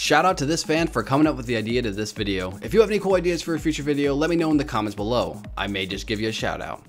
Shout out to this fan for coming up with the idea to this video. If you have any cool ideas for a future video, let me know in the comments below. I may just give you a shout out.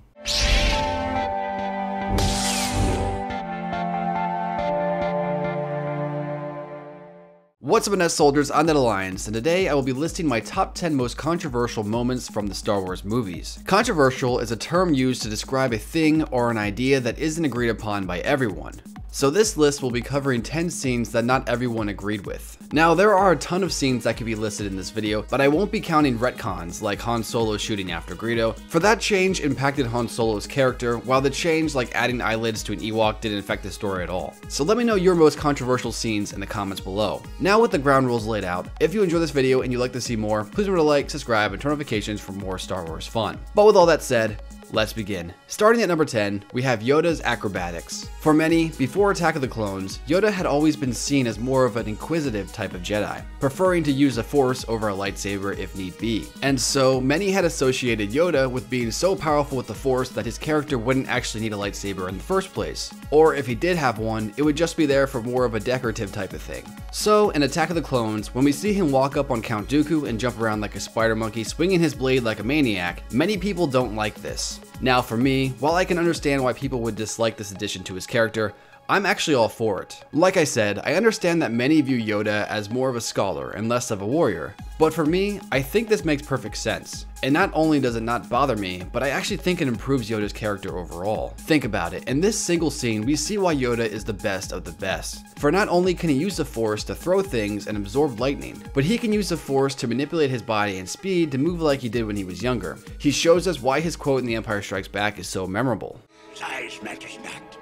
What's up, Menace soldiers? I'm the Alliance, and today I will be listing my top 10 most controversial moments from the Star Wars movies. Controversial is a term used to describe a thing or an idea that isn't agreed upon by everyone. So this list will be covering 10 scenes that not everyone agreed with. Now, there are a ton of scenes that could be listed in this video, but I won't be counting retcons like Han Solo shooting after Greedo, for that change impacted Han Solo's character, while the change like adding eyelids to an Ewok didn't affect the story at all. So let me know your most controversial scenes in the comments below. Now with the ground rules laid out, if you enjoy this video and you'd like to see more, please remember to like, subscribe, and turn notifications for more Star Wars fun. But with all that said, let's begin. Starting at number 10, we have Yoda's acrobatics. For many, before Attack of the Clones, Yoda had always been seen as more of an inquisitive type of Jedi, preferring to use the Force over a lightsaber if need be. And so many had associated Yoda with being so powerful with the Force that his character wouldn't actually need a lightsaber in the first place. Or if he did have one, it would just be there for more of a decorative type of thing. So in Attack of the Clones, when we see him walk up on Count Dooku and jump around like a spider monkey swinging his blade like a maniac, many people don't like this. Now for me, while I can understand why people would dislike this addition to his character, I'm actually all for it. Like I said, I understand that many view Yoda as more of a scholar and less of a warrior, but for me, I think this makes perfect sense. And not only does it not bother me, but I actually think it improves Yoda's character overall. Think about it, in this single scene, we see why Yoda is the best of the best. For not only can he use the Force to throw things and absorb lightning, but he can use the Force to manipulate his body and speed to move like he did when he was younger. He shows us why his quote in The Empire Strikes Back is so memorable. Size matters not.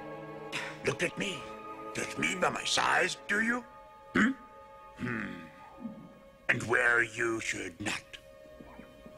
Look at me. Judge me by my size, do you? And where you should not.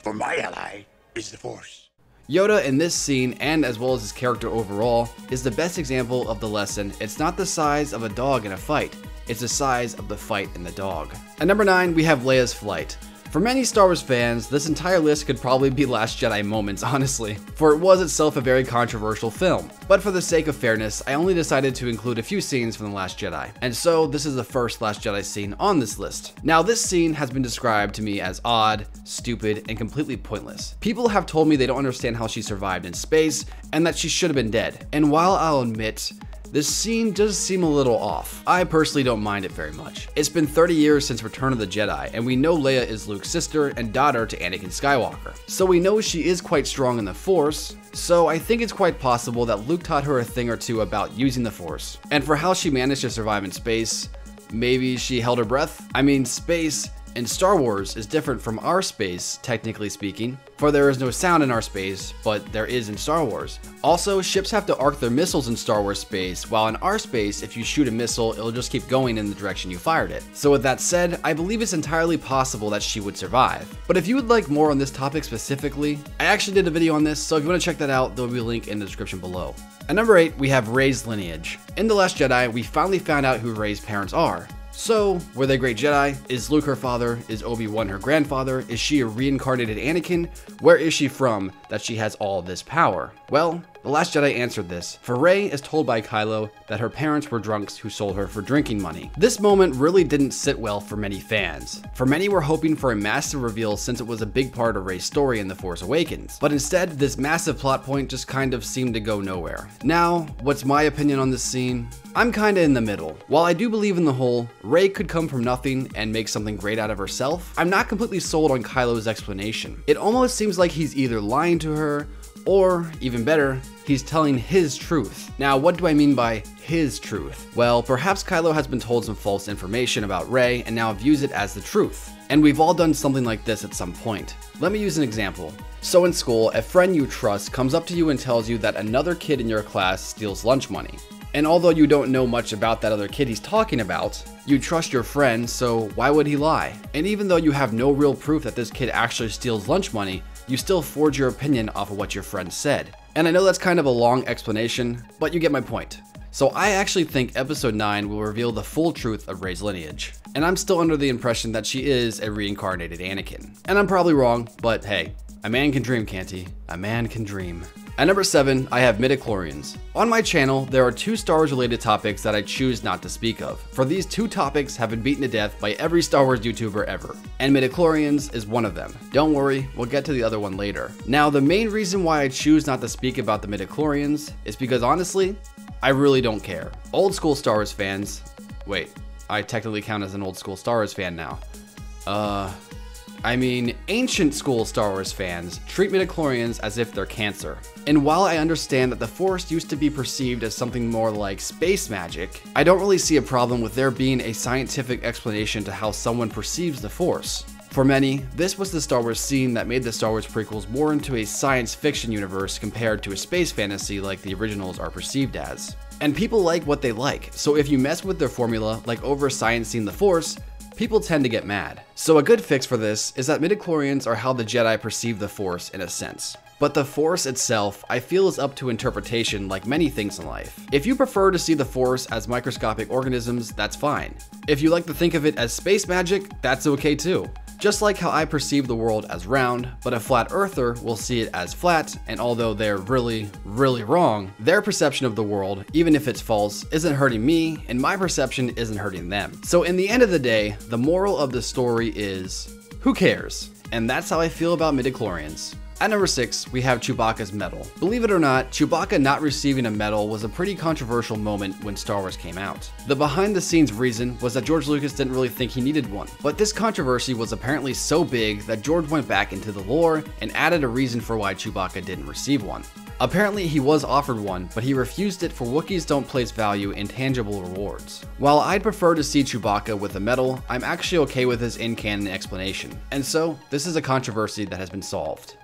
For my ally is the Force. Yoda in this scene, and as well as his character overall, is the best example of the lesson. It's not the size of a dog in a fight, it's the size of the fight in the dog. At number 9, we have Leia's flight. For many Star Wars fans, this entire list could probably be Last Jedi moments, honestly, for it was itself a very controversial film. But for the sake of fairness, I only decided to include a few scenes from The Last Jedi, and so this is the first Last Jedi scene on this list. Now this scene has been described to me as odd, stupid, and completely pointless. People have told me they don't understand how she survived in space, and that she should have been dead. And while I'll admit, this scene does seem a little off, I personally don't mind it very much. It's been 30 years since Return of the Jedi, and we know Leia is Luke's sister and daughter to Anakin Skywalker. So we know she is quite strong in the Force, so I think it's quite possible that Luke taught her a thing or two about using the Force. And for how she managed to survive in space, maybe she held her breath? I mean, space in Star Wars is different from our space, technically speaking, for there is no sound in our space, but there is in Star Wars. Also, ships have to arc their missiles in Star Wars space, while in our space, if you shoot a missile, it'll just keep going in the direction you fired it. So with that said, I believe it's entirely possible that she would survive. But if you would like more on this topic specifically, I actually did a video on this, so if you want to check that out, there will be a link in the description below. At number 8, we have Rey's lineage. In The Last Jedi, we finally found out who Rey's parents are. So, were they great Jedi? Is Luke her father? Is Obi-Wan her grandfather? Is she a reincarnated Anakin? Where is she from that she has all this power? Well, The Last Jedi answered this, for Rey is told by Kylo that her parents were drunks who sold her for drinking money. This moment really didn't sit well for many fans, for many were hoping for a massive reveal since it was a big part of Rey's story in The Force Awakens, but instead this massive plot point just kind of seemed to go nowhere. Now, what's my opinion on this scene? I'm kinda in the middle. While I do believe in the whole, Rey could come from nothing and make something great out of herself, I'm not completely sold on Kylo's explanation. It almost seems like he's either lying to her, or, even better, he's telling his truth. Now, what do I mean by his truth? Well, perhaps Kylo has been told some false information about Rey and now views it as the truth. And we've all done something like this at some point. Let me use an example. So in school, a friend you trust comes up to you and tells you that another kid in your class steals lunch money. And although you don't know much about that other kid he's talking about, you trust your friend, so why would he lie? And even though you have no real proof that this kid actually steals lunch money, you still forge your opinion off of what your friend said. And I know that's kind of a long explanation, but you get my point. So I actually think episode 9 will reveal the full truth of Rey's lineage. And I'm still under the impression that she is a reincarnated Anakin. And I'm probably wrong, but hey, a man can dream, can't he? A man can dream. At number 7, I have midi-chlorians. On my channel, there are 2 Star Wars related topics that I choose not to speak of, for these 2 topics have been beaten to death by every Star Wars YouTuber ever, and midi-chlorians is one of them. Don't worry, we'll get to the other one later. Now, the main reason why I choose not to speak about the midi-chlorians is because honestly, I really don't care. Old school Star Wars fans, wait, I technically count as an old school Star Wars fan now. Ancient school Star Wars fans treat midi-chlorians as if they're cancer. And while I understand that the Force used to be perceived as something more like space magic, I don't really see a problem with there being a scientific explanation to how someone perceives the Force. For many, this was the Star Wars scene that made the Star Wars prequels more into a science fiction universe compared to a space fantasy like the originals are perceived as. And people like what they like, so if you mess with their formula, like over-sciencing the Force, people tend to get mad. So a good fix for this is that midi-chlorians are how the Jedi perceive the Force in a sense. But the Force itself, I feel, is up to interpretation like many things in life. If you prefer to see the Force as microscopic organisms, that's fine. If you like to think of it as space magic, that's okay too. Just like how I perceive the world as round, but a flat earther will see it as flat, and although they're really wrong, their perception of the world, even if it's false, isn't hurting me, and my perception isn't hurting them. So in the end of the day, the moral of the story is, who cares? And that's how I feel about midi-chlorians. At number 6, we have Chewbacca's medal. Believe it or not, Chewbacca not receiving a medal was a pretty controversial moment when Star Wars came out. The behind the scenes reason was that George Lucas didn't really think he needed one, but this controversy was apparently so big that George went back into the lore and added a reason for why Chewbacca didn't receive one. Apparently he was offered one, but he refused it for Wookiees don't place value in tangible rewards. While I'd prefer to see Chewbacca with a medal, I'm actually okay with his in-canon explanation. And so, this is a controversy that has been solved.